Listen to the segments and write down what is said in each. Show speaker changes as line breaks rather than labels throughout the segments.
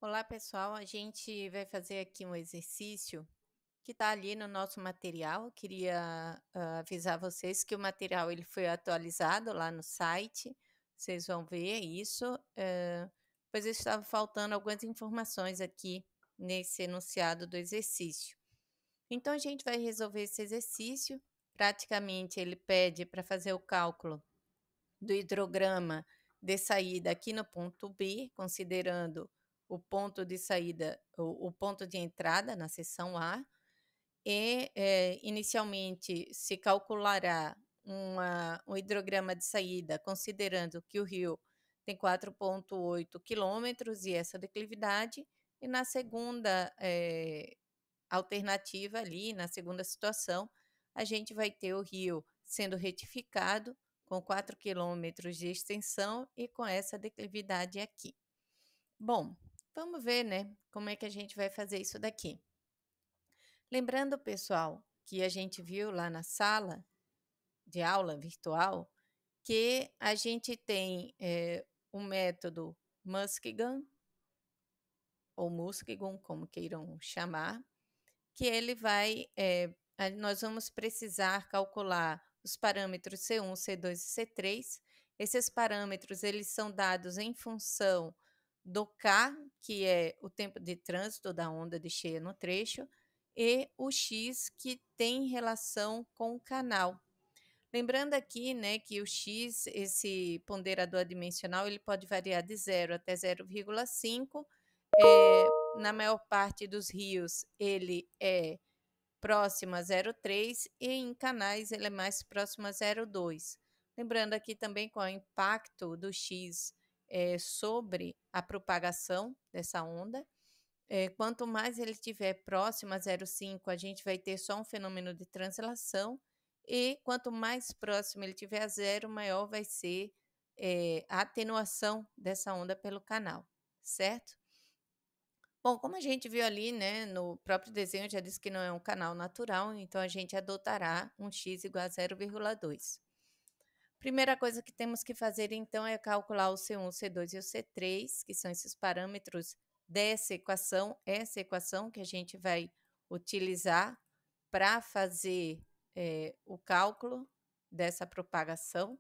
Olá, pessoal. A gente vai fazer aqui um exercício que está ali no nosso material. Eu queria avisar vocês que o material ele foi atualizado lá no site. Vocês vão ver isso. Pois estava faltando algumas informações aqui nesse enunciado do exercício. Então, a gente vai resolver esse exercício. Praticamente, ele pede para fazer o cálculo do hidrograma de saída aqui no ponto B, considerando o ponto de saída, o ponto de entrada na seção A, e inicialmente se calculará um hidrograma de saída, considerando que o rio tem 4,8 quilômetros e essa declividade, e na segunda alternativa ali, na segunda situação, a gente vai ter o rio sendo retificado com 4 quilômetros de extensão e com essa declividade aqui. Bom, vamos ver, né, como é que a gente vai fazer isso daqui. Lembrando, pessoal, que a gente viu lá na sala de aula virtual que a gente tem o método Muskego, ou Muskego, como queiram chamar, que ele vai, nós vamos precisar calcular os parâmetros C1, C2 e C3. Esses parâmetros eles são dados em função do K, que é o tempo de trânsito da onda de cheia no trecho, e o X, que tem relação com o canal. Lembrando aqui, né, que o X, esse ponderador adimensional, ele pode variar de 0 até 0,5. Na maior parte dos rios, ele é próximo a 0,3 e em canais ele é mais próximo a 0,2. Lembrando aqui também qual é o impacto do X sobre a propagação dessa onda. Quanto mais ele estiver próximo a 0,5, a gente vai ter só um fenômeno de translação, e quanto mais próximo ele estiver a zero, maior vai ser a atenuação dessa onda pelo canal, certo? Bom, como a gente viu ali, né, no próprio desenho já disse que não é um canal natural, então a gente adotará um x igual a 0,2. Primeira coisa que temos que fazer, então, é calcular o C1, o C2 e o C3, que são esses parâmetros dessa equação, essa equação que a gente vai utilizar para fazer o cálculo dessa propagação,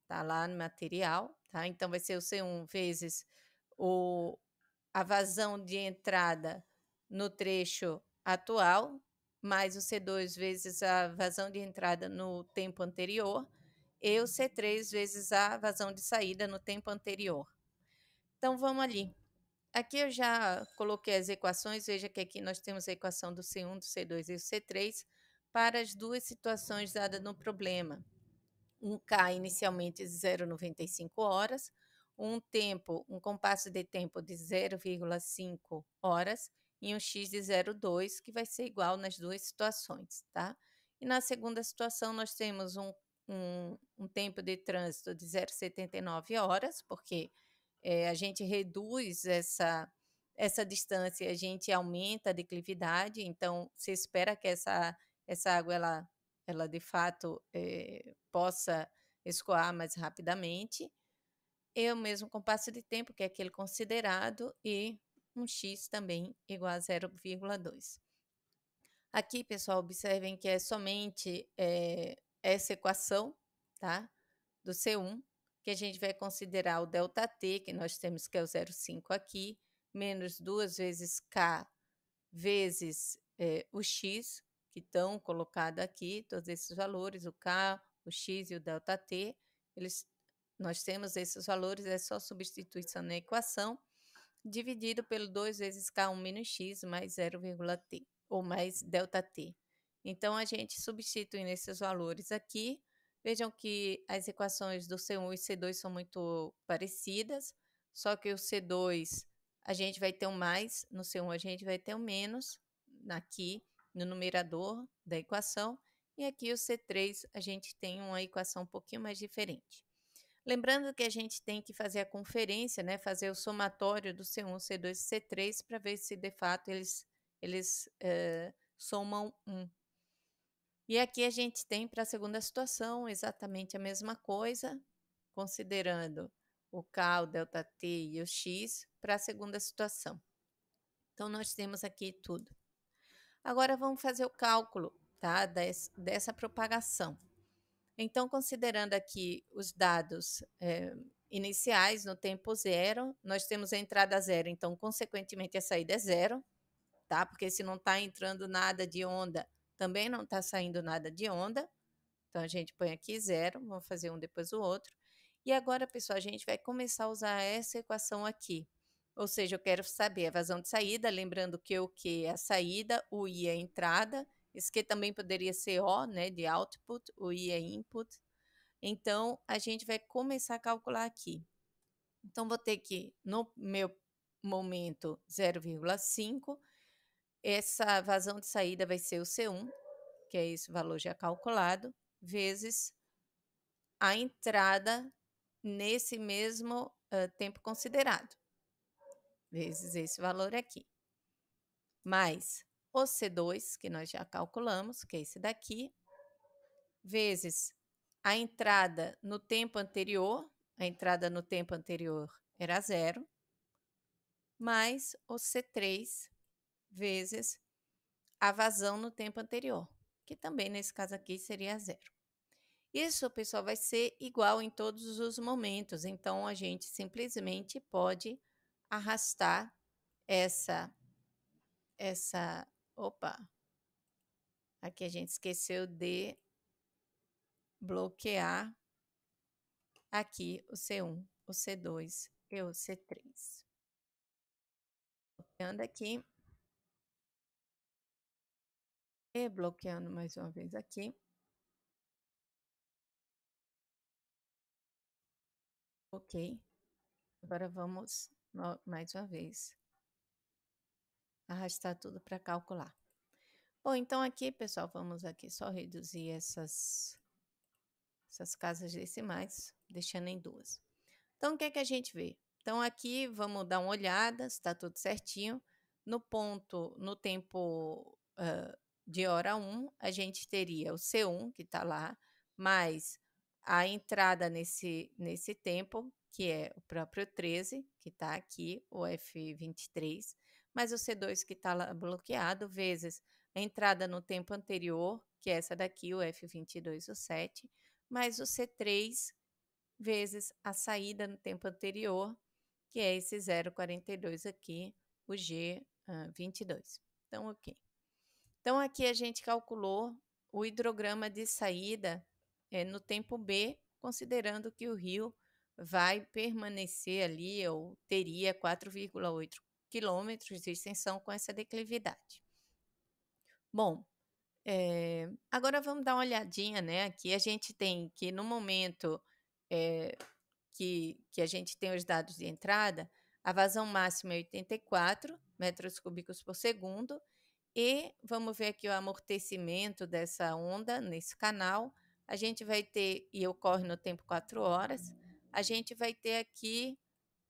tá lá no material, tá? Então, vai ser o C1 vezes a vazão de entrada no trecho atual, mais o C2 vezes a vazão de entrada no tempo anterior, e o C3 vezes a vazão de saída no tempo anterior. Então, vamos ali. Aqui eu já coloquei as equações, veja que aqui nós temos a equação do C1, do C2 e do C3 para as duas situações dadas no problema. Um K inicialmente de 0,95 horas, um compasso de tempo de 0,5 horas e um X de 0,2, que vai ser igual nas duas situações, tá? E na segunda situação, nós temos um tempo de trânsito de 0,79 horas, porque a gente reduz essa distância, a gente aumenta a declividade, então se espera que essa água ela de fato possa escoar mais rapidamente, e o mesmo compasso de tempo, que é aquele considerado, e um x também igual a 0,2. Aqui, pessoal, observem que é somente essa equação, tá? Do C1, que a gente vai considerar o ΔT, que nós temos que é o 0,5 aqui, menos 2 vezes K vezes o X, que estão colocados aqui, todos esses valores, o K, o X e o ΔT, nós temos esses valores, é só substituição na equação, dividido pelo 2 vezes K1 menos X mais 0,T, ou mais ΔT. Então, a gente substitui nesses valores aqui. Vejam que as equações do C1 e C2 são muito parecidas, só que o C2 a gente vai ter um mais, no C1 a gente vai ter um menos, aqui no numerador da equação, e aqui o C3 a gente tem uma equação um pouquinho mais diferente. Lembrando que a gente tem que fazer a conferência, né, fazer o somatório do C1, C2 e C3 para ver se de fato eles somam 1. E aqui a gente tem para a segunda situação exatamente a mesma coisa, considerando o K, o ΔT e o X para a segunda situação. Então, nós temos aqui tudo. Agora, vamos fazer o cálculo, tá, dessa propagação. Então, considerando aqui os dados iniciais no tempo zero, nós temos a entrada zero, então, consequentemente, a saída é zero, tá? Porque se não está entrando nada de onda, também não está saindo nada de onda. Então, a gente põe aqui zero, vamos fazer um depois o outro. E agora, pessoal, a gente vai começar a usar essa equação aqui. Ou seja, eu quero saber a vazão de saída, lembrando que o Q é a saída, o I é a entrada, esse Q também poderia ser O, né, de output, o I é input. Então, a gente vai começar a calcular aqui. Então, vou ter que, no meu momento 0,5, essa vazão de saída vai ser o C1, que é esse valor já calculado, vezes a entrada nesse mesmo tempo considerado, vezes esse valor aqui, mais o C2, que nós já calculamos, que é esse daqui, vezes a entrada no tempo anterior, a entrada no tempo anterior era zero, mais o C3 vezes a vazão no tempo anterior, que também nesse caso aqui seria zero. Isso, pessoal, vai ser igual em todos os momentos, então a gente simplesmente pode arrastar opa, aqui a gente esqueceu de bloquear aqui o C1, o C2 e o C3. Bloqueando aqui e bloqueando mais uma vez aqui. Ok. Agora vamos mais uma vez arrastar tudo para calcular. Bom, então aqui, pessoal, vamos aqui só reduzir essas casas decimais, deixando em duas. Então, o que é que a gente vê? Então, aqui vamos dar uma olhada, se está tudo certinho. No tempo de hora 1, a gente teria o C1, que está lá, mais a entrada nesse tempo, que é o próprio 13, que está aqui, o F23, mais o C2, que está lá bloqueado, vezes a entrada no tempo anterior, que é essa daqui, o F22, o 7, mais o C3, vezes a saída no tempo anterior, que é esse 0,42 aqui, o G22. Então, ok. Então, aqui a gente calculou o hidrograma de saída no tempo B, considerando que o rio vai permanecer ali, ou teria 4,8 quilômetros de extensão com essa declividade. Bom, agora vamos dar uma olhadinha, né? Aqui a gente tem que no momento que a gente tem os dados de entrada, a vazão máxima é 84 metros cúbicos por segundo, e vamos ver aqui o amortecimento dessa onda nesse canal. A gente vai ter, e ocorre no tempo 4 horas, a gente vai ter aqui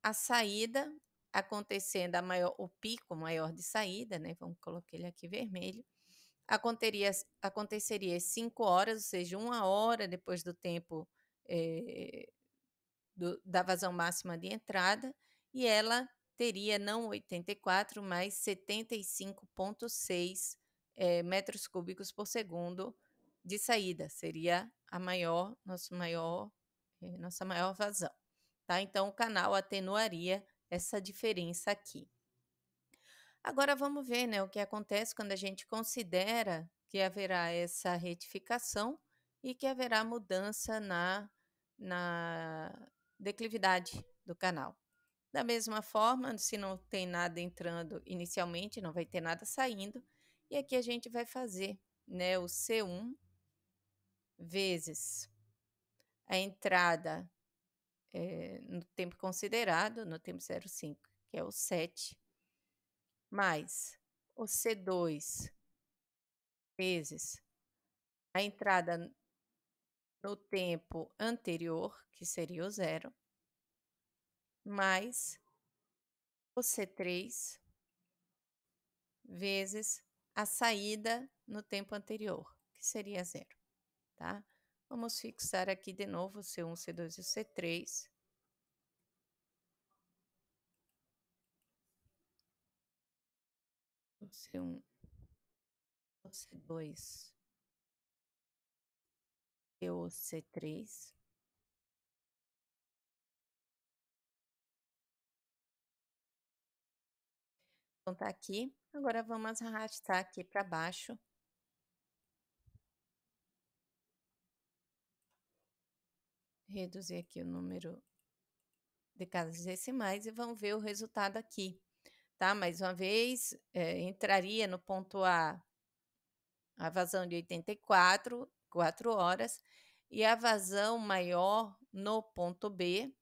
a saída acontecendo, o pico maior de saída, né? Vamos colocar ele aqui vermelho. Aconteceria às 5 horas, ou seja, 1 hora depois do tempo da vazão máxima de entrada, e ela teria não 84, mas 75,6 metros cúbicos por segundo de saída. Seria nossa maior vazão. Tá? Então, o canal atenuaria essa diferença aqui. Agora, vamos ver, né, o que acontece quando a gente considera que haverá essa retificação e que haverá mudança na declividade do canal. Da mesma forma, se não tem nada entrando inicialmente, não vai ter nada saindo. E aqui a gente vai fazer, né, o C1 vezes a entrada no tempo considerado, no tempo 0,5, que é o 7, mais o C2 vezes a entrada no tempo anterior, que seria o 0, mais o C3 vezes a saída no tempo anterior, que seria 0, tá? Vamos fixar aqui de novo o C1, C2 e o C3. C1, C2, PO C3. Então tá aqui. Agora vamos arrastar aqui para baixo. Reduzir aqui o número de casas decimais e vamos ver o resultado aqui, tá? Mais uma vez, entraria no ponto A a vazão de 84, 4 horas, e a vazão maior no ponto B,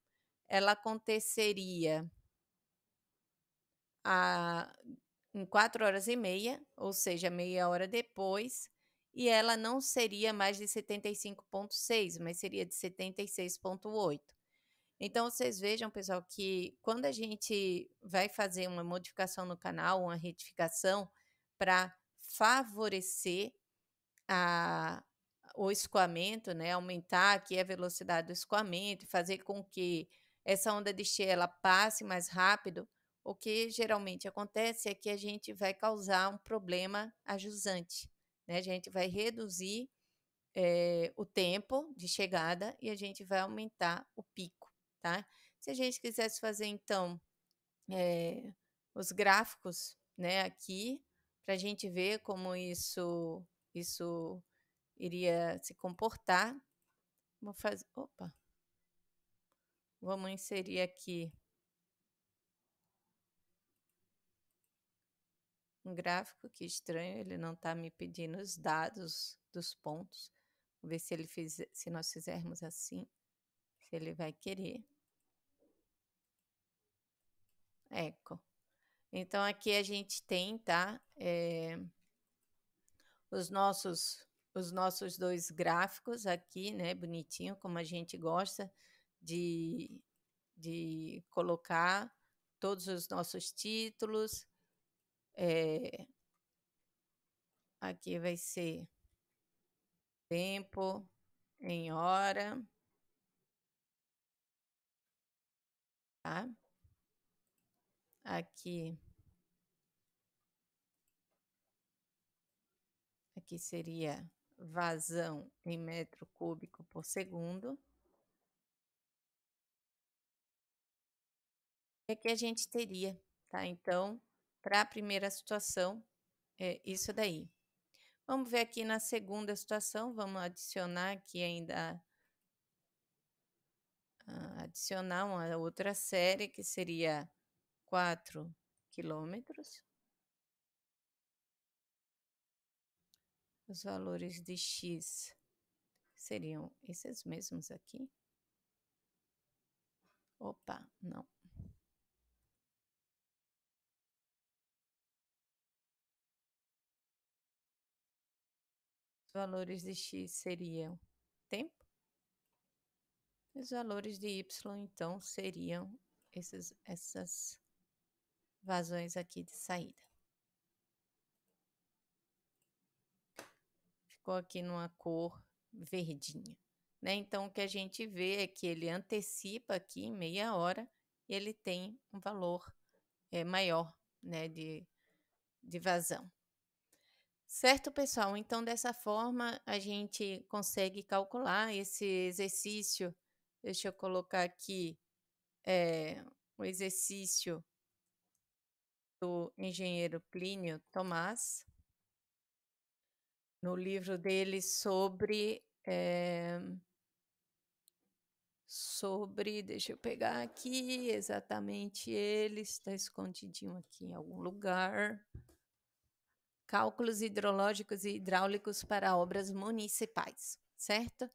ela aconteceria em 4 horas e meia, ou seja, meia hora depois, e ela não seria mais de 75,6, mas seria de 76,8. Então, vocês vejam, pessoal, que quando a gente vai fazer uma modificação no canal, uma retificação, para favorecer a o escoamento, né, aumentar aqui a velocidade do escoamento e fazer com que essa onda de cheia ela passe mais rápido, o que geralmente acontece é que a gente vai causar um problema a jusante, né, a gente vai reduzir, o tempo de chegada e a gente vai aumentar o pico, tá. Se a gente quisesse fazer então, os gráficos, né, aqui, para a gente ver como isso iria se comportar. Vamos inserir aqui um gráfico, que estranho, ele não está me pedindo os dados dos pontos. Vou ver se nós fizermos assim, se ele vai querer. Eco. Então aqui a gente tem, tá, os nossos dois gráficos aqui, né, bonitinho, como a gente gosta de colocar todos os nossos títulos. Aqui vai ser tempo em hora, tá? Aqui seria vazão em metro cúbico por segundo. E aqui a gente teria, tá? Então, para a primeira situação, é isso daí. Vamos ver aqui na segunda situação, vamos adicionar aqui ainda, adicionar uma outra série que seria 4 quilômetros. Os valores de x seriam esses mesmos aqui. Opa, não. Os valores de x seriam tempo. Os valores de y, então, seriam essas vazões aqui de saída. Ficou aqui numa cor verdinha, né? Então, o que a gente vê é que ele antecipa aqui em meia hora e ele tem um valor maior, né, de vazão. Certo, pessoal? Então, dessa forma, a gente consegue calcular esse exercício. Deixa eu colocar aqui o exercício do engenheiro Plínio Tomás, no livro dele deixa eu pegar aqui exatamente ele, está escondidinho aqui em algum lugar. Cálculos hidrológicos e hidráulicos para obras municipais, certo?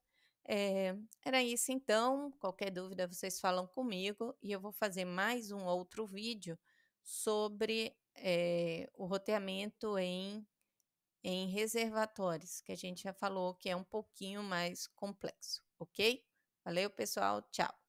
Era isso então, qualquer dúvida vocês falam comigo e eu vou fazer mais um outro vídeo sobre o roteamento em reservatórios, que a gente já falou que é um pouquinho mais complexo, ok? Valeu, pessoal, tchau!